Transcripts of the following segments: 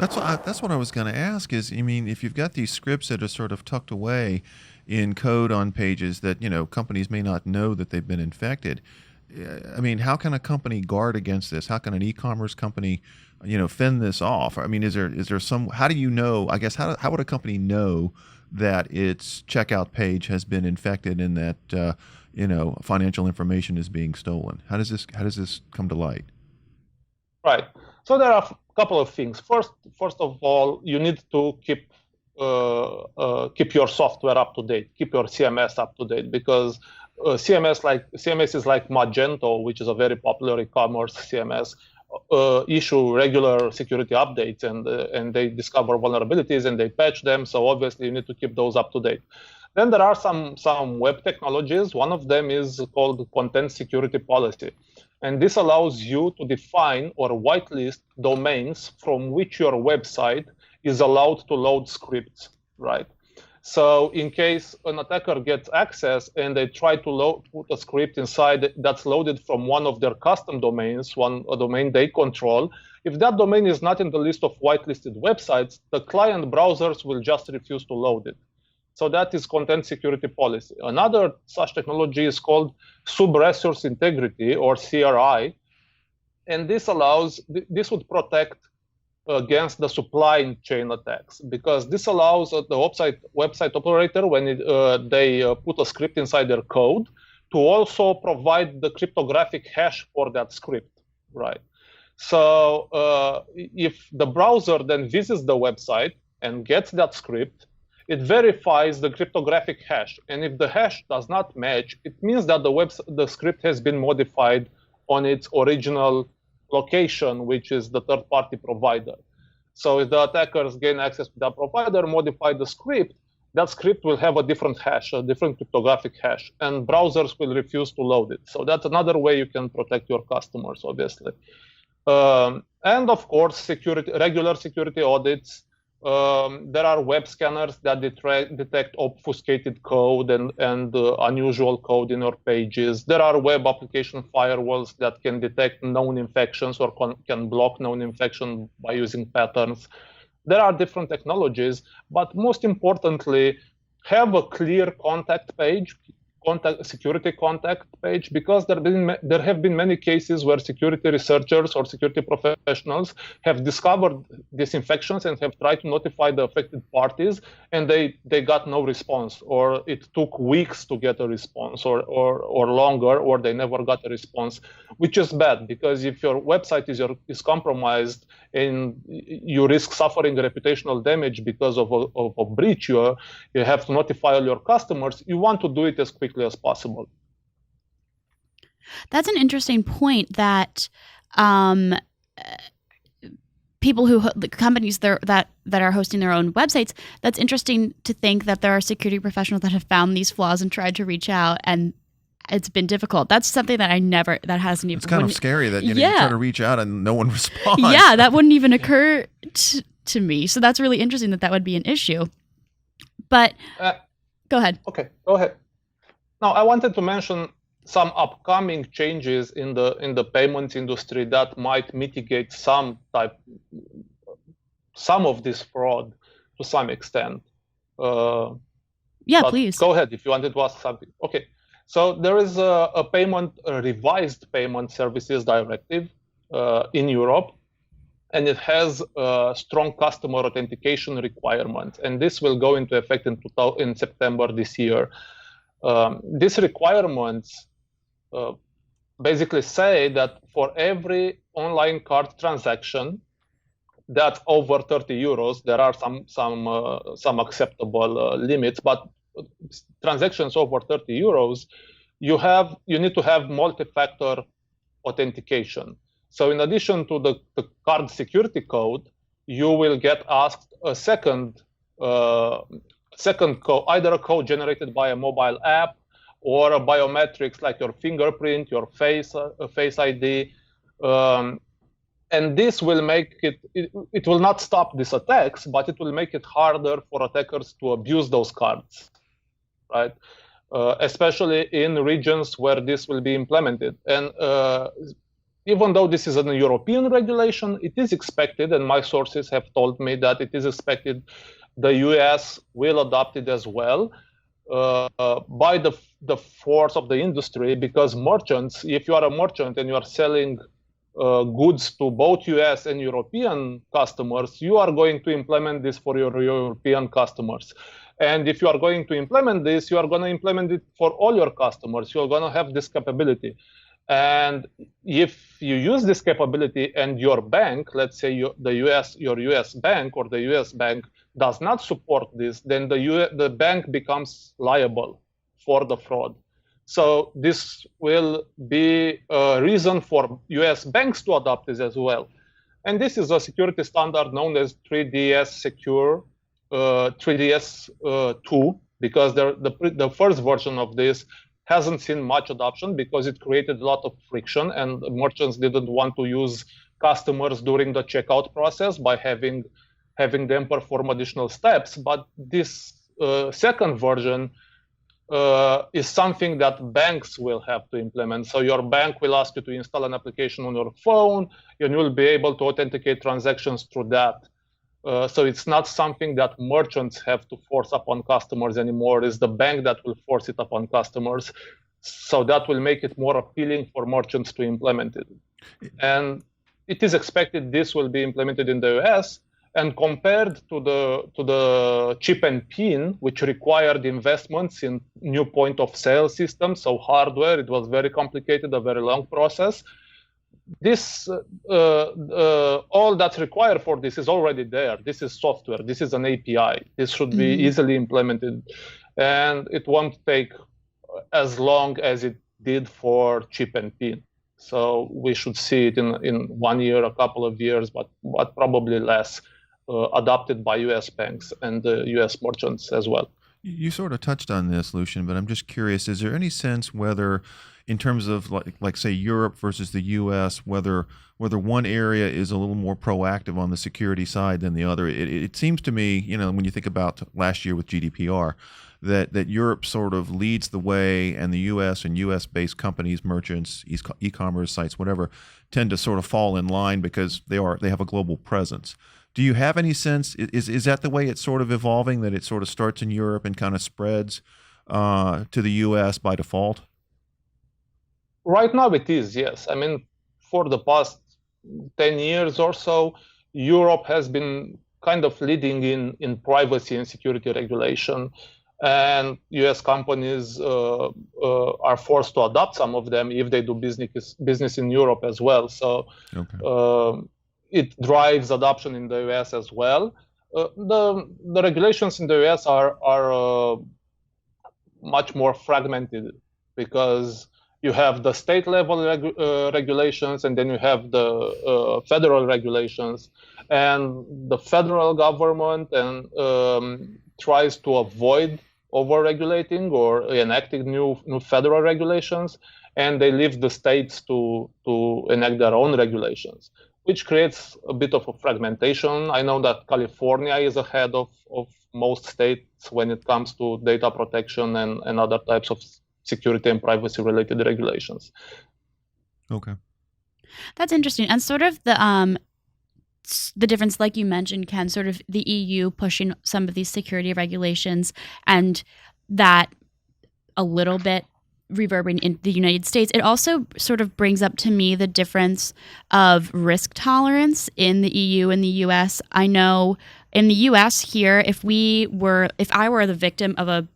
That's what I was going to ask. Is I mean, if you've got these scripts that are sort of tucked away in code on pages that companies may not know that they've been infected. I mean, how can a company guard against this? How can an e-commerce company, fend this off? I mean, is there some? How do you know? I guess how would a company know that its checkout page has been infected and that financial information is being stolen? How does this come to light? Right. So there are a couple of things. First of all, you need to keep your software up to date, keep your CMS up to date, because CMS is like Magento, which is a very popular e-commerce CMS. Issue regular security updates, and they discover vulnerabilities and they patch them. So obviously you need to keep those up to date. Then there are some web technologies. One of them is called content security policy. And this allows you to define or whitelist domains from which your website is allowed to load scripts, right? So in case an attacker gets access and they try to put a script inside that's loaded from one of their custom domains, a domain they control, if that domain is not in the list of whitelisted websites, the client browsers will just refuse to load it. So that is content security policy. Another such technology is called sub-resource integrity, or CRI, and this would protect against the supply chain attacks, because this allows the website operator, when they put a script inside their code, to also provide the cryptographic hash for that script, right? So if the browser then visits the website and gets that script, it verifies the cryptographic hash, and if the hash does not match, it means that the script has been modified on its original location, which is the third-party provider. So if the attackers gain access to that provider, modify the script, that script will have a different hash, a different cryptographic hash, and browsers will refuse to load it. So that's another way you can protect your customers, obviously. And of course, regular security audits. There are web scanners that detect obfuscated code and unusual code in your pages. There are web application firewalls that can detect known infections or can block known infection by using patterns. There are different technologies, but most importantly, have a clear security contact page, because there have been many cases where security researchers or security professionals have discovered these infections and have tried to notify the affected parties, and they got no response, or it took weeks to get a response, or longer, or they never got a response, which is bad, because if your website is compromised and you risk suffering reputational damage because of a breach, you have to notify all your customers. You want to do it as quickly as possible. That's an interesting point, that the companies that are hosting their own websites, that's interesting to think that there are security professionals that have found these flaws and tried to reach out, and it's been difficult. That's something that that hasn't even... It's kind of scary that you try to reach out and no one responds. Yeah, that wouldn't even occur to me. So that's really interesting that would be an issue. But go ahead. Okay, go ahead. Now, I wanted to mention some upcoming changes in the payments industry that might mitigate some of this fraud to some extent. Please. Go ahead if you wanted to ask something. Okay. So there is a revised payment services directive in Europe, and it has strong customer authentication requirements, and this will go into effect in September this year. These requirements basically say that for every online card transaction that's over 30 euros, there are some acceptable limits, but transactions over 30 euros, you need to have multi-factor authentication. So in addition to the card security code, you will get asked a second code, either a code generated by a mobile app or a biometrics like your fingerprint, your face ID. And this will make it will not stop these attacks, but it will make it harder for attackers to abuse those cards, right? Especially in regions where this will be implemented. And even though this is a European regulation, it is expected, and my sources have told me that it is expected the US will adopt it as well by the force of the industry, because merchants, if you are a merchant and you are selling goods to both US and European customers, you are going to implement this for your European customers. And if you are going to implement this, you are going to implement it for all your customers. You're going to have this capability. And if you use this capability and your bank, let's say your US bank or the US bank does not support this, then the bank becomes liable for the fraud. So this will be a reason for US banks to adopt this as well. And this is a security standard known as 3DS Secure, 3DS2, because the first version of this hasn't seen much adoption because it created a lot of friction, and merchants didn't want to use customers during the checkout process by having them perform additional steps. But this second version is something that banks will have to implement. So your bank will ask you to install an application on your phone, and you'll be able to authenticate transactions through that. So it's not something that merchants have to force upon customers anymore. It's the bank that will force it upon customers. So that will make it more appealing for merchants to implement it. And it is expected this will be implemented in the US. And compared to the chip and pin, which required investments in new point of sale systems, so hardware, it was very complicated, a very long process. This all that's required for this is already there. This is software. This is an API. This should be easily implemented, and it won't take as long as it did for chip and pin. So we should see it in 1 year, a couple of years, but probably less, adopted by U.S. banks and the U.S. merchants as well. You sort of touched on this, Lucian, but I'm just curious, is there any sense whether, in terms of like say Europe versus the U.S., whether one area is a little more proactive on the security side than the other? It seems to me, when you think about last year with GDPR, that Europe sort of leads the way, and the U.S. and U.S.-based companies, merchants, e-commerce sites, whatever, tend to sort of fall in line because they have a global presence. Do you have any sense, is that the way it's sort of evolving, that it sort of starts in Europe and kind of spreads to the U.S. by default? Right now it is, yes. I mean, for the past 10 years or so, Europe has been kind of leading in privacy and security regulation. And U.S. companies are forced to adopt some of them if they do business in Europe as well. So it drives adoption in the U.S. as well. The regulations in the U.S. are much more fragmented because you have the state level regulations, and then you have the federal regulations. And the federal government tries to avoid over-regulating or enacting new federal regulations, and they leave the states to enact their own regulations, which creates a bit of a fragmentation. I know that California is ahead of most states when it comes to data protection and other types of security and privacy related regulations. Okay. That's interesting. And sort of the difference, like you mentioned, Ken, sort of the EU pushing some of these security regulations, and that a little bit reverberating in the United States. It also sort of brings up to me the difference of risk tolerance in the EU and the US. I know in the US here, if I were the victim of a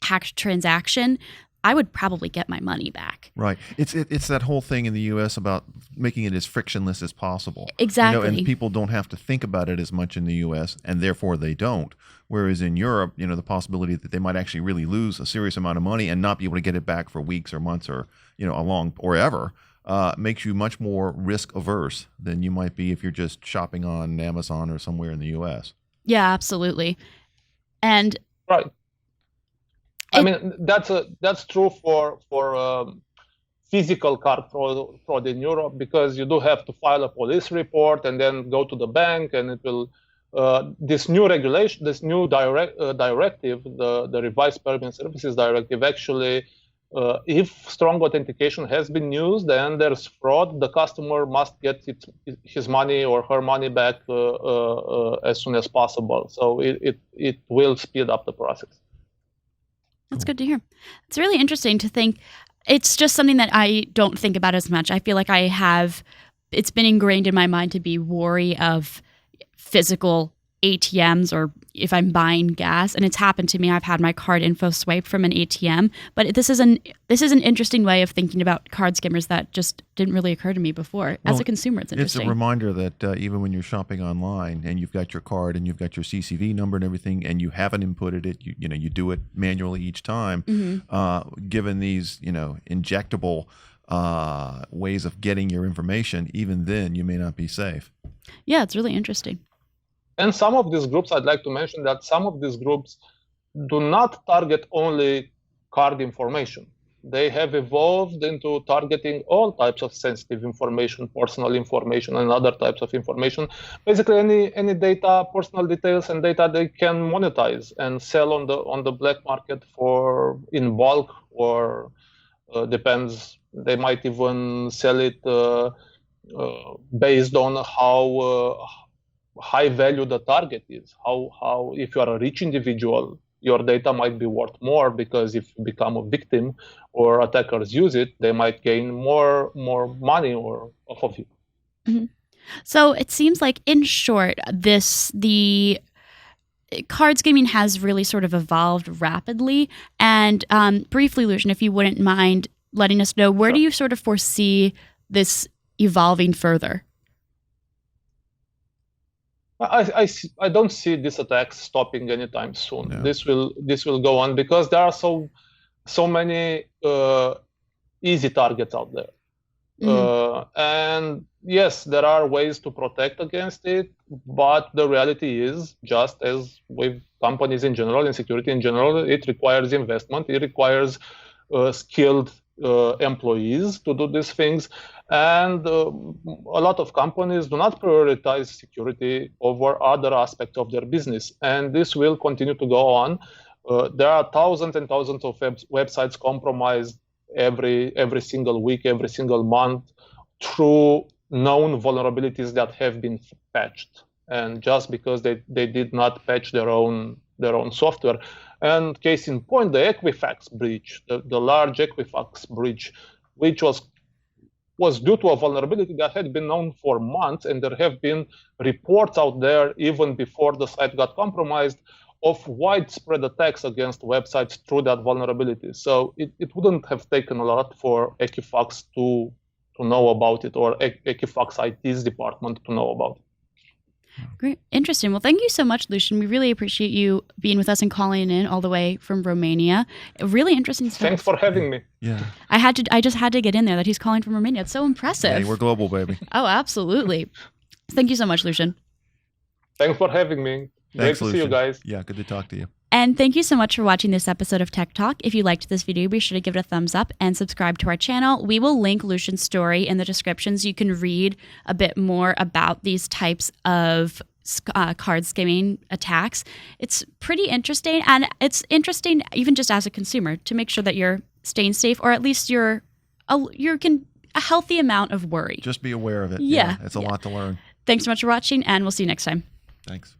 hacked transaction, I would probably get my money back. Right. It's that whole thing in the U.S. about making it as frictionless as possible. Exactly. And people don't have to think about it as much in the U.S., and therefore they don't. Whereas in Europe, the possibility that they might actually really lose a serious amount of money and not be able to get it back for weeks or months or, ever, makes you much more risk averse than you might be if you're just shopping on Amazon or somewhere in the U.S. Yeah, absolutely. And right. I mean, that's true for physical card fraud in Europe, because you do have to file a police report and then go to the bank, and it will this new regulation, this new directive, the revised payment services directive, actually If strong authentication has been used and there's fraud, the customer must get his money or her money back as soon as possible. So it will speed up the process. That's good to hear. It's really interesting to think. It's just something that I don't think about as much. I feel like it's been ingrained in my mind to be wary of physical ATMs or if I'm buying gas, and it's happened to me. I've had my card info swiped from an ATM, but this is an interesting way of thinking about card skimmers that just didn't really occur to me before. As a consumer, it's interesting. It's a reminder that even when you're shopping online and you've got your card and you've got your CCV number and everything, and you haven't inputted it, you do it manually each time. Given these injectable ways of getting your information, even then you may not be safe. Yeah, it's really interesting. And some of these groups, I'd like to mention that some of these groups do not target only card information. They have evolved into targeting all types of sensitive information, personal information, and other types of information. Basically, any data, personal details, and data they can monetize and sell on the black market in bulk, or depends. They might even sell it based on how high value the target is. How if you are a rich individual, your data might be worth more, because if you become a victim or attackers use it, they might gain more money or off of you. So it seems like, in short, the card skimming has really sort of evolved rapidly. And briefly, Lucian, if you wouldn't mind letting us know, where do you sort of foresee this evolving further? I don't see these attacks stopping anytime soon. No. This will go on because there are so many easy targets out there. And yes, there are ways to protect against it, but the reality is, just as with companies in general, in security in general, it requires investment. It requires skilled employees to do these things. And a lot of companies do not prioritize security over other aspects of their business. And this will continue to go on. There are thousands and thousands of websites compromised every single week, every single month, through known vulnerabilities that have been patched. And just because they did not patch their own software. And case in point, the Equifax breach, the large Equifax breach, which was due to a vulnerability that had been known for months, and there have been reports out there even before the site got compromised of widespread attacks against websites through that vulnerability. So it wouldn't have taken a lot for Equifax to know about it, or Equifax IT's department to know about it. Great. Interesting. Well, thank you so much, Lucian. We really appreciate you being with us and calling in all the way from Romania. Really interesting stuff. Thanks for having me. Yeah. I just had to get in there that he's calling from Romania. It's so impressive. Hey, we're global, baby. Oh, absolutely. Thank you so much, Lucian. Thanks for having me. Thanks, Great to Lucian. see you guys. Yeah, good to talk to you. And thank you so much for watching this episode of Tech Talk. If you liked this video, be sure to give it a thumbs up and subscribe to our channel. We will link Lucian's story in the description so you can read a bit more about these types of card skimming attacks. It's pretty interesting, and it's interesting even just as a consumer to make sure that you're staying safe, or at least you're a healthy amount of worry. Just be aware of it. Yeah. It's a lot to learn. Thanks so much for watching, and we'll see you next time. Thanks.